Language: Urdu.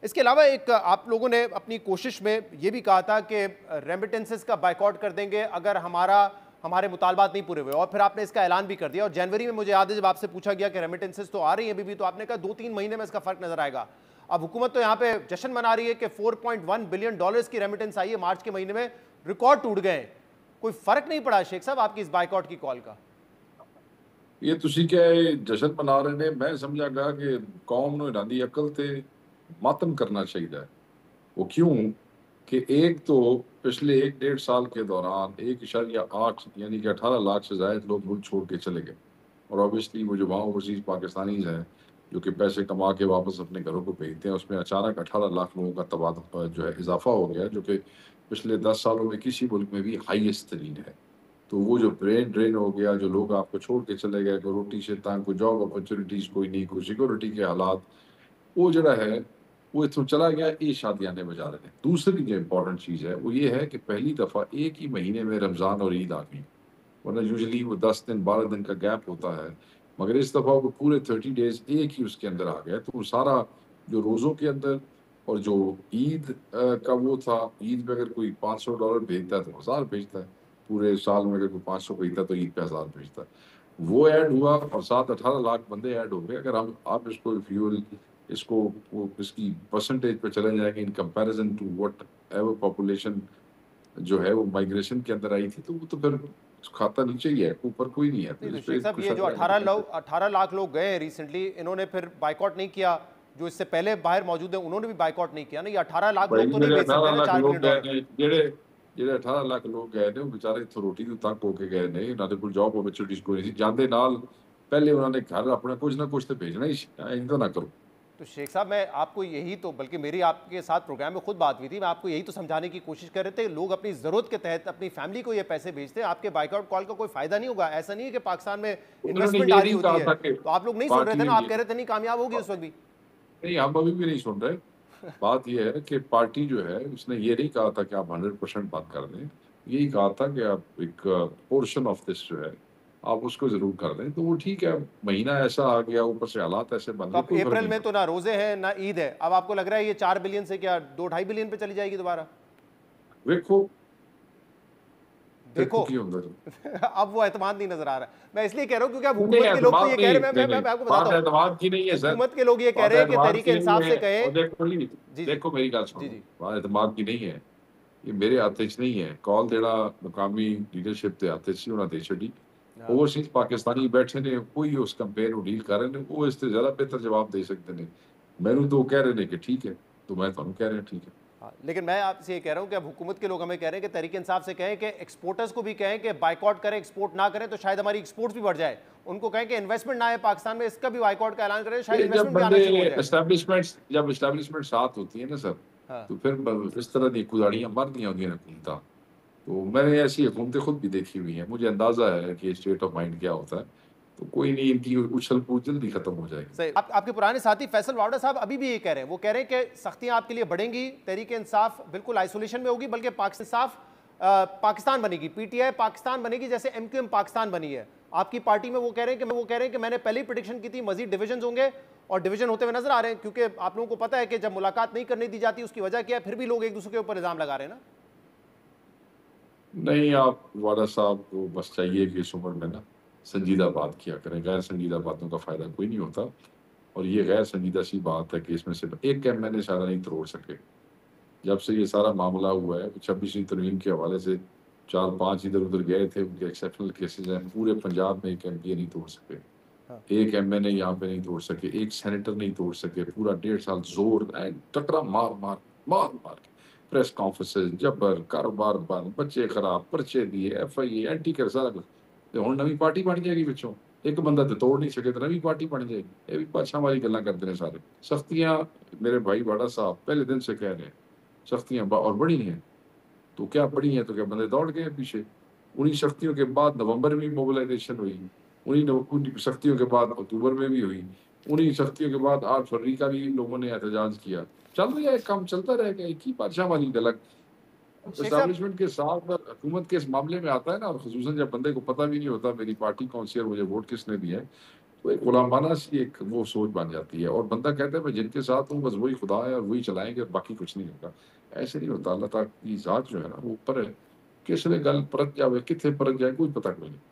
اس کے علاوہ ایک آپ لوگوں نے اپنی کوشش میں یہ بھی کہا تھا کہ ریمیٹنسز کا بائیکاٹ کر دیں گے اگر ہمارے مطالبات نہیں پورے ہوئے، اور پھر آپ نے اس کا اعلان بھی کر دیا، اور جنوری میں مجھے یاد ہے جب آپ سے پوچھا گیا کہ ریمیٹنسز تو آ رہی ہیں ابھی بھی، تو آپ نے کہا 2-3 مہینے میں اس کا فرق نظر آئے گا۔ اب حکومت تو یہاں پہ جشن منا رہی ہے کہ 4.1 بلین ڈالرز کی ریمیٹنس آئی ہے مارچ کے مہینے میں، ریکارڈ ٹوٹ گئے ہیں۔ کوئی فرق نہیں پڑا شیخ صاحب آپ کی اس بائیکاٹ کی کال کا؟ یہ تسی کہ جشن منا رہے نے، میں سمجھا گا کہ قوم نو انہاں دی عقل تے ماتم کرنا چاہیے۔ وہ کیوں کہ ایک تو پچھلے 1.5 سال کے دوران 1.8 یعنی کہ 18 لاکھ سے زائد لوگ ملک چھوڑ کے چلے گئے، اور اوبیسلی وہ جو وہاں اوورسیز پاکستانیز ہیں جو کہ پیسے کما کے واپس اپنے گھروں کو بھیجتے ہیں، اس میں اچانک 18 لاکھ لوگوں کا تبادلہ جو ہے اضافہ ہو گیا، جو کہ پچھلے 10 سالوں میں کسی ملک میں بھی ہائیسٹ ترین ہے۔ تو وہ جو برین ڈرین ہو گیا، جو لوگ آپ کو چھوڑ کے چلے گئے، کوئی روٹی سے تنگ، کوئی جاب اپرچونیٹیز کوئی نہیں، کوئی سیکورٹی کے حالات، وہ جڑا ہے وہ اتوں چلا گیا۔ یہ شادیاں نے بجا رہے ہیں۔ دوسری جو امپورٹنٹ چیز ہے وہ یہ ہے کہ پہلی دفعہ ایک ہی مہینے میں رمضان اور عید آ گئی، ورنہ یوزلی وہ 10 دن 12 دن کا گیپ ہوتا ہے، مگر اس دفعہ وہ پورے 30 ڈیز ایک ہی اس کے اندر آ گیا۔ تو وہ سارا جو روزوں کے اندر اور جو عید کا وہ تھا، عید میں اگر کوئی $500 بھیجتا ہے تو 1000 بھیجتا ہے، پورے سال میں اگر کوئی 500 بھیجتا ہے تو عید پہ 1000 بھیجتا ہے، وہ ایڈ ہوا اور ساتھ 18 لاکھ بندے ایڈ ہو گئے۔ اگر آپ اس کو فیول اس کی پرسنٹیج پہ چلے جائیں گے in comparison to whatever population جو ہے وہ مائگریشن کے اندر آئی تھی، تو وہ تو پھر کھاتا نیچے ہی ہے، اوپر کوئی نہیں ہے۔ تو نہیں تو اس پہ شیخ صاحب کچھ یہ جو 18 لاکھ لوگ گئے ہیں ریسنٹلی، انہوں نے پھر بائیکاٹ نہیں کیا، جو اس سے پہلے باہر موجود ہیں انہوں نے بھی بائیکاٹ نہیں کیا نا۔ یہ 18 لاکھ لوگ بھائی تو نہیں جڑے بھیج سکتے 18 نا لاکھ 4 لوگ بلین گئے ڈالر۔ نے، جڑے 18 لاکھ لوگ گئے نے، وہ بیچارے اتوں روٹی تو تنگ ہو کے گئے نے، انہوں نے کوئی جاب اپرچونیٹیز کوئی نہیں سی جاندے نال، پہلے انہوں نے گھر اپنا کچھ نہ کچھ تو بھیجنا ہی سی، ایسا نہ کرو۔ تو شیخ صاحب میں آپ کو یہی تو، بلکہ میری آپ کے ساتھ پروگرام میں خود بات ہوئی تھی، میں آپ کو یہی تو سمجھانے کی کوشش کر رہے تھے، لوگ اپنی ضرورت کے تحت اپنی فیملی کو یہ پیسے بھیجتے ہیں، آپ کے بائیکاٹ کال کا کوئی فائدہ نہیں ہوگا۔ ایسا نہیں ہے کہ پاکستان میں انہوں نے انویسٹمنٹ یہ آ رہی نہیں ہوتی کہا ہے، تھا کہ تو آپ لوگ نہیں سن رہے پارٹی تھے نے نا، آپ یہ کہہ رہے تھے نہیں کامیاب ہوگی اس وقت بھی۔ نہیں، ہم ابھی بھی نہیں سن رہے۔ بات یہ ہے کہ پارٹی جو ہے اس نے یہ نہیں کہا تھا کہ آپ 100% بات کر دیں، یہی کہا تھا کہ آپ ایک پورشن آف دس جو ہے آپ اس کو ضرور کر دیں۔ تو وہ ٹھیک ہے، مہینہ ایسا آ گیا، اوپر سے حالات ایسے بن تو گئے، اب کوئی فرق اپریل نہیں میں تو پڑتا۔ نہ روزے ہیں نہ عید ہے، اب آپ کو لگ رہا ہے یہ 4 بلین سے کیا 2-2.5 بلین پہ چلی جائے گی دوبارہ؟ دیکھو دیکھو کی ہوتا ہے۔ اب وہ اعتماد نہیں نظر آ رہا ہے۔ میں اس لیے کہہ رہا ہوں کیونکہ اب نہیں، حکومت کے لوگ تو اعتماد یہ کہہ رہے نہیں، ہیں، نہیں میں نہیں، آپ کو بتاتا بات ہوں، اعتماد کی نہیں ہے سر، حکومت کے لوگ یہ کہہ بات رہے ہیں کہ اعتماد تحریک کی انصاف نہیں سے ہے۔ کہیں۔ اور دیکھو جی جی دیکھو میری گل جی سنو، جی بات اعتماد کی نہیں ہے، یہ میرے ہاتھ چ نہیں ہے، کال جڑا مقامی لیڈرشپ کے ہاتھ سی انہاں دے چھڈی۔ ہاں اوورسیز پاکستانی بیٹھے نے، کوئی اس کمپین کو ڈیل کر رہے ہیں، وہ اس سے زیادہ بہتر جواب دے سکتے ہیں۔ میرے تو وہ کہہ رہے ہیں کہ ٹھیک ہے، تو میں تمہیں کہہ رہا ہوں ٹھیک ہے۔ ہاں، لیکن میں آپ سے یہ کہہ رہا ہوں کہ اب حکومت کے لوگ ہمیں کہہ رہے ہیں کہ تحریک انصاف سے کہیں کہ ایکسپورٹرز کو بھی کہیں کہ بائیکاٹ کریں، ایکسپورٹ نہ کریں تو شاید ہماری ایکسپورٹس بھی بڑھ جائے، ان کو کہیں کہ انویسٹمنٹ نہ آئے پاکستان میں، اس کا بھی بائیکاٹ کا اعلان کریں، شاید یہ جب انویسٹمنٹ بھی آنا بندے شروع ہو جائے۔ جب اسٹیبلشمنٹ ساتھ ہوتی ہے نا سر، ہاں تو پھر اس طرح کی کداڑیاں مرਦੀਆਂ ہوتی ہیں حکومتیں۔ تو میں نے ایسی حکومتیں خود بھی دیکھی ہوئی ہیں، مجھے اندازہ ہے کہ اسٹیٹ آف مائنڈ کیا ہوتا ہے۔ تو کوئی نہیں، ان کی اچھل کود جلدی ختم ہو جائے گی۔ صحیح، آپ کے پرانے ساتھی فیصل واوڈا صاحب ابھی بھی یہ کہہ رہے ہیں، وہ کہہ رہے ہیں کہ سختیاں آپ کے لیے بڑھیں گی، تحریک انصاف بالکل آئسولیشن میں ہوگی، بلکہ پاکستان بنے گی، پی ٹی آئی پاکستان بنے گی جیسے ایم کیو ایم پاکستان بنی ہے آپ کی پارٹی میں۔ وہ کہہ رہے ہیں کہ میں نے پہلے ہی پریڈکشن کی تھی مزید ڈویژنز ہوں گے، اور ڈویژن ہوتے ہوئے نظر آ رہے ہیں، کیونکہ آپ لوگوں کو پتہ ہے کہ جب ملاقات نہیں کرنے دی جاتی اس کی وجہ کیا ہے، پھر بھی لوگ ایک دوسرے کے اوپر الزام لگا رہے ہیں نا۔ نہیں، آپ والا صاحب کو بس چاہیے کہ اس عمر میں نا سنجیدہ بات کیا کریں، غیر سنجیدہ باتوں کا فائدہ کوئی نہیں ہوتا۔ اور یہ غیر سنجیدہ سی بات ہے کہ اس میں سے ایک کیمپ میں نے سارا نہیں توڑ سکے۔ جب سے یہ سارا معاملہ ہوا ہے، 26ویں ترمیم کے حوالے سے 4-5 ادھر ادھر گئے تھے، ان کے ایکسیپشنل کیسز ہیں، پورے پنجاب میں ایک ایم پی اے نہیں توڑ سکے، ایک ایم این اے یہاں پہ نہیں توڑ سکے، ایک سینیٹر نہیں توڑ سکے، پورا 1.5 سال زور ٹکرا مار کے پریس کانفرنسز، جبر، کاروبار بند، بچے خراب، پرچے دیے، ایف آئی اے، اینٹی کر سارا کچھ۔ ہوں نویں پارٹی بن جائے گی بچوں، ایک بندہ تو توڑ نہیں سکے تو نویں پارٹی بن جائے گی۔ یہ بھی بادشاہ والی گلاں کرتے ہیں سارے۔ سختیاں میرے بھائی باڑا صاحب پہلے دن سے کہہ رہے ہیں، سختیاں اور بڑی ہیں، تو کیا بڑی ہیں تو کیا بندے دوڑ گئے پیچھے۔ انہیں سختیوں کے بعد نومبر میں موبلائزیشن ہوئی، انہیں سختیوں کے بعد اکتوبر میں بھی ہوئی، انہیں سختیوں کے بعد 8 فروری کا بھی لوگوں نے احتجاج کیا۔ چل رہا ہے، کام چلتا رہے گا، ایک ہی بادشاہ والی گلک۔ شیخ صاحب اسٹیبلشمنٹ کے ساتھ حکومت کے اس معاملے میں آتا ہے نا، اور خصوصاً جب بندے کو پتہ بھی نہیں ہوتا میری پارٹی کون سی ہے اور مجھے ووٹ کس نے دیا ہے، تو ایک غلامانہ سی ایک وہ سوچ بن جاتی ہے، اور بندہ کہتا ہے میں جن کے ساتھ ہوں بس وہی خدا ہے اور وہی چلائیں گے اور باقی کچھ نہیں ہوگا۔ ایسے نہیں ہوتا، اللہ تعالیٰ کی ذات جو ہے نا وہ اوپر ہے، کس نے گل پرت جاوے کتنے پرت جائے کوئی پتہ کوئی نہیں۔